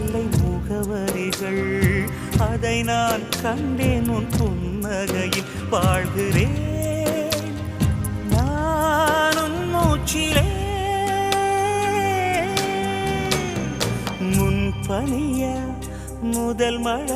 எல்லை முகவரிகள் அதை நான் கண்டேன் உன் புன்னகையில் வாழ்கிறேன் நான் உன் மூச்சிலே முன்பனிய முதல் மழை